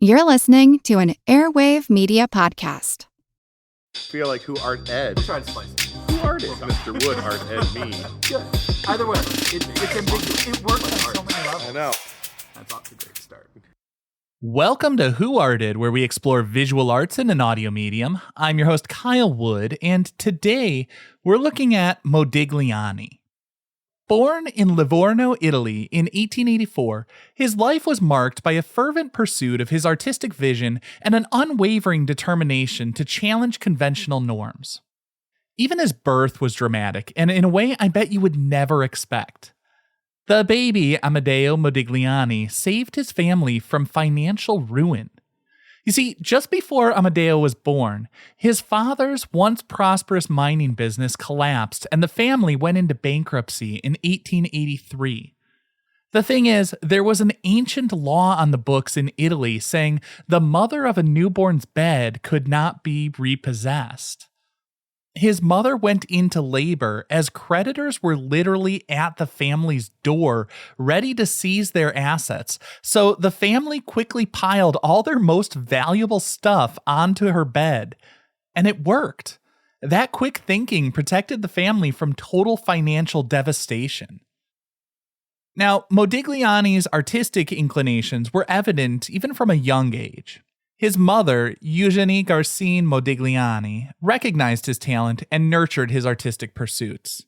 You're listening to an Airwave Media Podcast. Feel like who art Ed? Try to slice it. Who art is Mr. Wood, art Ed me? Good. Either way, it's ambiguous. It works on so many levels. I know. That's off to a great start. Welcome to Who Arted, where we explore visual arts in an audio medium. I'm your host, Kyle Wood, and today we're looking at Modigliani. Born in Livorno, Italy in 1884, his life was marked by a fervent pursuit of his artistic vision and an unwavering determination to challenge conventional norms. Even his birth was dramatic, and in a way I bet you would never expect. The baby, Amedeo Modigliani, saved his family from financial ruin. You see, just before Amedeo was born, his father's once prosperous mining business collapsed and the family went into bankruptcy in 1883. The thing is, there was an ancient law on the books in Italy saying the mother of a newborn's bed could not be repossessed. His mother went into labor as creditors were literally at the family's door, ready to seize their assets, so the family quickly piled all their most valuable stuff onto her bed. And it worked. That quick thinking protected the family from total financial devastation. Now, Modigliani's artistic inclinations were evident even from a young age. His mother, Eugenie Garcine Modigliani, recognized his talent and nurtured his artistic pursuits.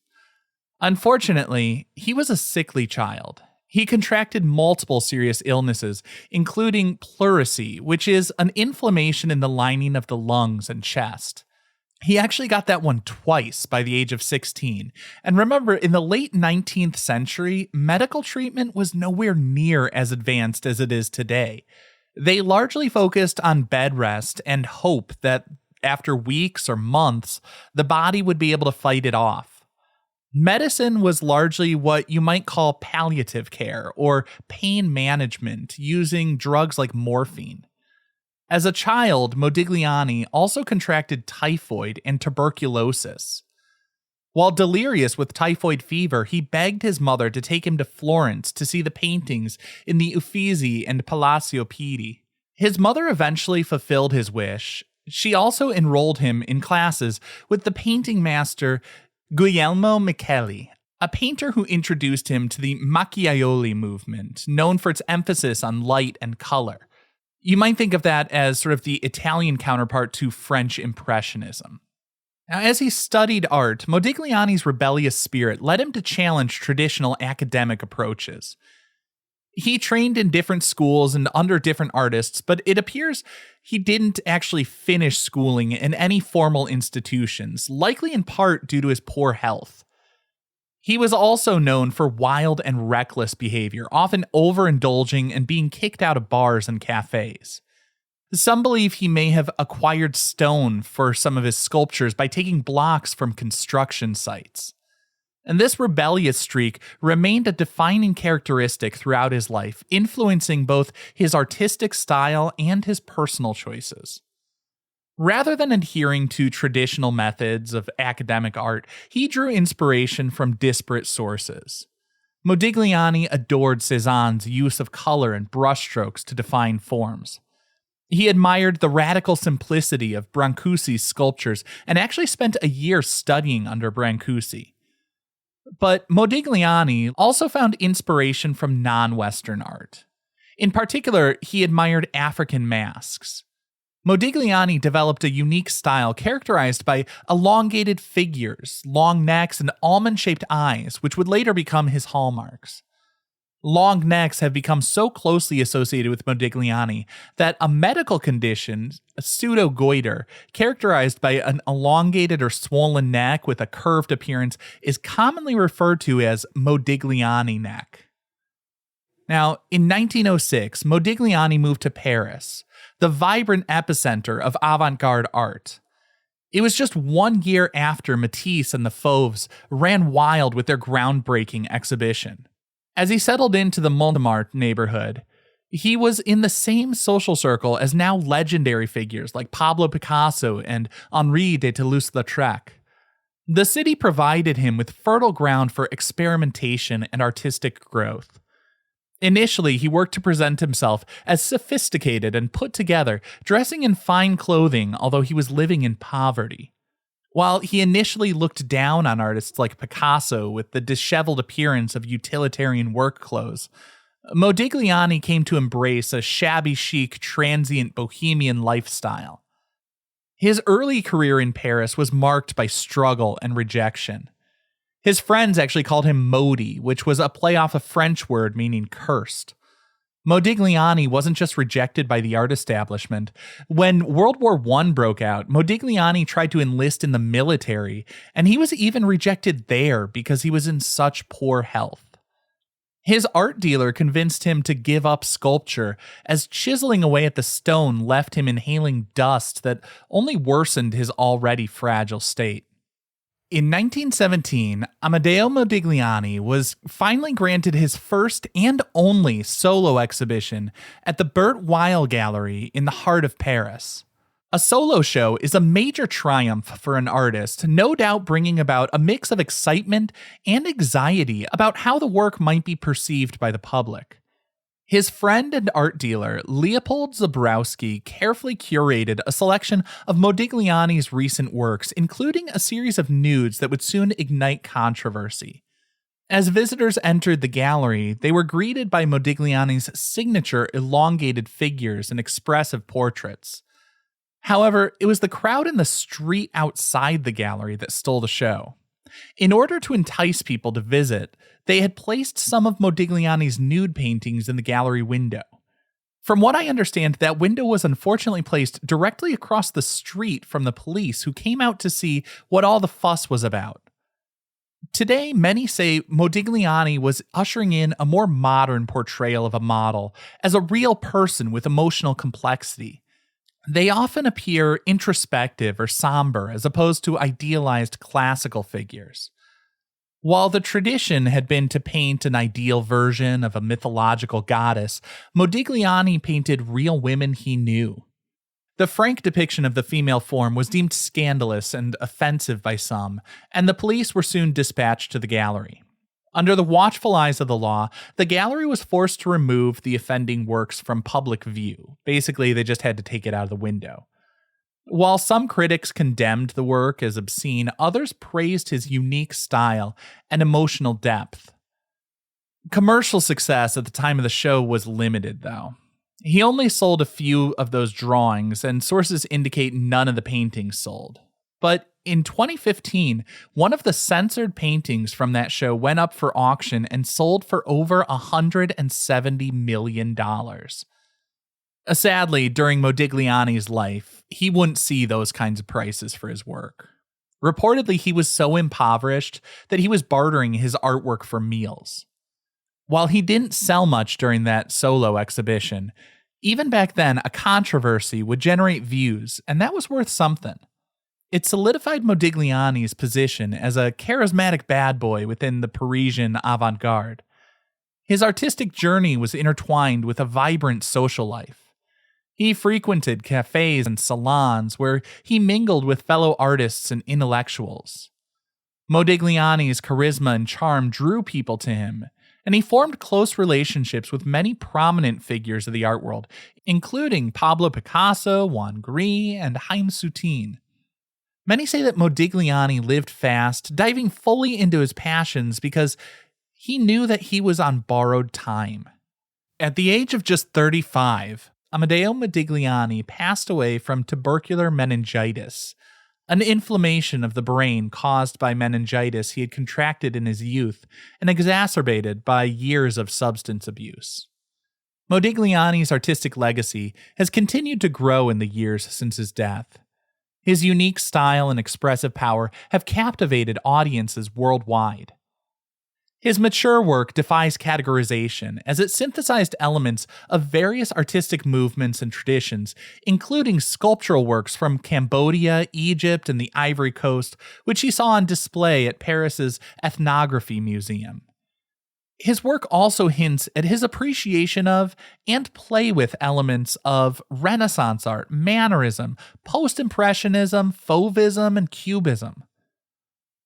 Unfortunately, he was a sickly child. He contracted multiple serious illnesses, including pleurisy, which is an inflammation in the lining of the lungs and chest. He actually got that one twice by the age of 16. And remember, in the late 19th century, medical treatment was nowhere near as advanced as it is today. They largely focused on bed rest and hope that after weeks or months, the body would be able to fight it off. Medicine was largely what you might call palliative care or pain management, using drugs like morphine. As a child, Modigliani also contracted typhoid and tuberculosis. While delirious with typhoid fever, he begged his mother to take him to Florence to see the paintings in the Uffizi and Palazzo Pitti. His mother eventually fulfilled his wish. She also enrolled him in classes with the painting master Guglielmo Micheli, a painter who introduced him to the Macchiaioli movement, known for its emphasis on light and color. You might think of that as sort of the Italian counterpart to French Impressionism. Now, as he studied art, Modigliani's rebellious spirit led him to challenge traditional academic approaches. He trained in different schools and under different artists, but it appears he didn't actually finish schooling in any formal institutions, likely in part due to his poor health. He was also known for wild and reckless behavior, often overindulging and being kicked out of bars and cafes. Some believe he may have acquired stone for some of his sculptures by taking blocks from construction sites. And this rebellious streak remained a defining characteristic throughout his life, influencing both his artistic style and his personal choices. Rather than adhering to traditional methods of academic art, he drew inspiration from disparate sources. Modigliani adored Cezanne's use of color and brushstrokes to define forms. He admired the radical simplicity of Brancusi's sculptures and actually spent a year studying under Brancusi. But Modigliani also found inspiration from non-Western art. In particular, he admired African masks. Modigliani developed a unique style characterized by elongated figures, long necks, and almond-shaped eyes, which would later become his hallmarks. Long necks have become so closely associated with Modigliani that a medical condition, a pseudogoiter, characterized by an elongated or swollen neck with a curved appearance, is commonly referred to as Modigliani neck. Now, in 1906, Modigliani moved to Paris, the vibrant epicenter of avant-garde art. It was just 1 year after Matisse and the Fauves ran wild with their groundbreaking exhibition. As he settled into the Montmartre neighborhood, he was in the same social circle as now legendary figures like Pablo Picasso and Henri de Toulouse-Lautrec. The city provided him with fertile ground for experimentation and artistic growth. Initially, he worked to present himself as sophisticated and put together, dressing in fine clothing, although he was living in poverty. While he initially looked down on artists like Picasso with the disheveled appearance of utilitarian work clothes, Modigliani came to embrace a shabby chic, transient bohemian lifestyle. His early career in Paris was marked by struggle and rejection. His friends actually called him Modi, which was a play off a French word meaning cursed. Modigliani wasn't just rejected by the art establishment. When World War I broke out, Modigliani tried to enlist in the military, and he was even rejected there because he was in such poor health. His art dealer convinced him to give up sculpture, as chiseling away at the stone left him inhaling dust that only worsened his already fragile state. In 1917, Amedeo Modigliani was finally granted his first and only solo exhibition at the Bert Weil Gallery in the heart of Paris. A solo show is a major triumph for an artist, no doubt bringing about a mix of excitement and anxiety about how the work might be perceived by the public. His friend and art dealer, Leopold Zabrowski, carefully curated a selection of Modigliani's recent works, including a series of nudes that would soon ignite controversy. As visitors entered the gallery, they were greeted by Modigliani's signature elongated figures and expressive portraits. However, it was the crowd in the street outside the gallery that stole the show. In order to entice people to visit, they had placed some of Modigliani's nude paintings in the gallery window. From what I understand, that window was unfortunately placed directly across the street from the police who came out to see what all the fuss was about. Today, many say Modigliani was ushering in a more modern portrayal of a model as a real person with emotional complexity. They often appear introspective or somber as opposed to idealized classical figures. While the tradition had been to paint an ideal version of a mythological goddess, Modigliani painted real women he knew. The frank depiction of the female form was deemed scandalous and offensive by some, and the police were soon dispatched to the gallery. Under the watchful eyes of the law, the gallery was forced to remove the offending works from public view. Basically, they just had to take it out of the window. While some critics condemned the work as obscene, others praised his unique style and emotional depth. Commercial success at the time of the show was limited, though. He only sold a few of those drawings, and sources indicate none of the paintings sold. But in 2015, one of the censored paintings from that show went up for auction and sold for over $170 million. Sadly, during Modigliani's life, he wouldn't see those kinds of prices for his work. Reportedly, he was so impoverished that he was bartering his artwork for meals. While he didn't sell much during that solo exhibition, even back then, a controversy would generate views, and that was worth something. It solidified Modigliani's position as a charismatic bad boy within the Parisian avant-garde. His artistic journey was intertwined with a vibrant social life. He frequented cafes and salons where he mingled with fellow artists and intellectuals. Modigliani's charisma and charm drew people to him, and he formed close relationships with many prominent figures of the art world, including Pablo Picasso, Juan Gris, and Haim Soutine. Many say that Modigliani lived fast, diving fully into his passions because he knew that he was on borrowed time. At the age of just 35, Amedeo Modigliani passed away from tubercular meningitis, an inflammation of the brain caused by meningitis he had contracted in his youth and exacerbated by years of substance abuse. Modigliani's artistic legacy has continued to grow in the years since his death. His unique style and expressive power have captivated audiences worldwide. His mature work defies categorization as it synthesized elements of various artistic movements and traditions, including sculptural works from Cambodia, Egypt, and the Ivory Coast, which he saw on display at Paris's Ethnography Museum. His work also hints at his appreciation of and play with elements of Renaissance art, Mannerism, Post-Impressionism, Fauvism, and Cubism.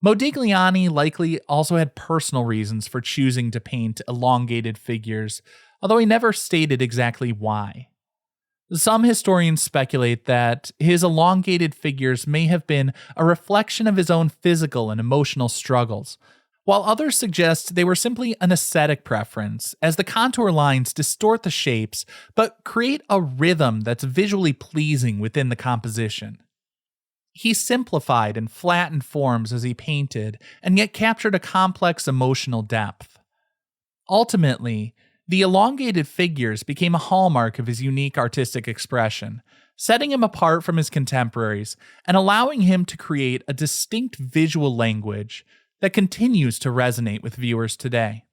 Modigliani likely also had personal reasons for choosing to paint elongated figures, although he never stated exactly why. Some historians speculate that his elongated figures may have been a reflection of his own physical and emotional struggles, while others suggest they were simply an aesthetic preference, as the contour lines distort the shapes but create a rhythm that's visually pleasing within the composition. He simplified and flattened forms as he painted, and yet captured a complex emotional depth. Ultimately, the elongated figures became a hallmark of his unique artistic expression, setting him apart from his contemporaries and allowing him to create a distinct visual language that continues to resonate with viewers today.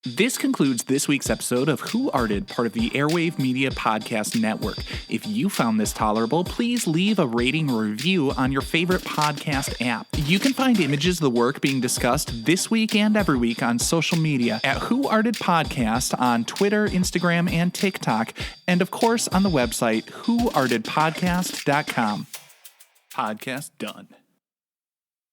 This concludes this week's episode of Who Arted, part of the Airwave Media Podcast Network. If you found this tolerable, please leave a rating or review on your favorite podcast app. You can find images of the work being discussed this week and every week on social media at Who Arted Podcast on Twitter, Instagram, and TikTok, and of course on the website whoartedpodcast.com. Podcast done.